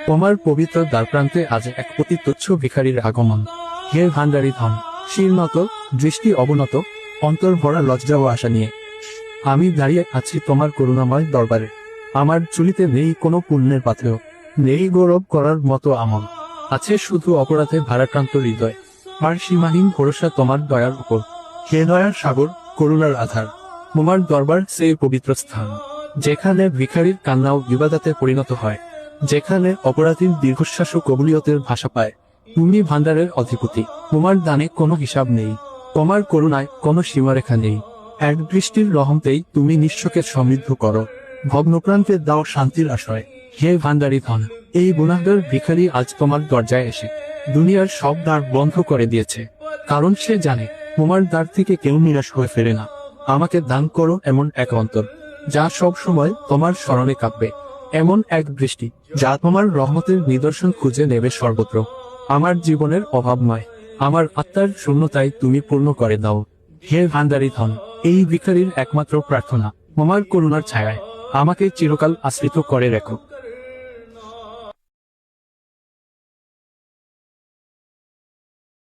তোমার পবিত্র দ্বারপ্রান্তে আজ এক অতি তুচ্ছ ভিখারির আগমন। হে ভান্ডারী ধন, শীর্ণত, দৃষ্টি অবনত, অন্তর ভরা লজ্জা ও আশা নিয়ে আমি দাঁড়িয়ে আছি তোমার করুণাময় দরবারে। আমার চুলিতে নেই কোনো পুণ্যের পাথেয়, নেই গৌরব করার মতো আমল, আছে শুধু অপরাধে ভারাক্রান্ত হৃদয় আর সীমাহীন ভরসা তোমার দয়ার উপর। হে দয়ার সাগর, করুণার আধার, তোমার দরবার সেই পবিত্র স্থান যেখানে ভিখারির কান্নাও ইবাদতে পরিণত হয়, যেখানে অপরাধীর দীর্ঘশ্বাস ও কবুলিয়তের ভাষা পায়। তুমি ভান্ডারের অধিপতি, তোমার দানে কোনো হিসাব নেই, তোমার করুণায় কোনো সীমারেখা নেই। এক দৃষ্টির রহমতেই তুমি নিঃস্বকে সমৃদ্ধ করো, ভগ্নপ্রান্তে দাও শান্তির আশ্রয়। হে ভান্ডারী ধন, এই গুনাহগার ভিখারি আজ তোমার দরজায় এসে দুনিয়ার সব দ্বার বন্ধ করে দিয়েছে, কারণ সে জানে তোমার দ্বার থেকে কেউ নিরাশ হয়ে ফেরে না। আমাকে দান করো এমন এক অন্তর যা সব সময় তোমার স্মরণে কাঁপবে, এমন এক দৃষ্টি যা তোমার রহমতের নিদর্শন খুঁজে নেবে সর্বত্র। আমার জীবনের অভাব নয়, আমার আত্মার শূন্যতায় তুমি পূর্ণ করে দাও। হে ভান্ডারী ধন, এই ভিখারির একমাত্র প্রার্থনা তোমার করুণার ছায়ায় আমাকে চিরকাল আশ্রিত করে রেখো।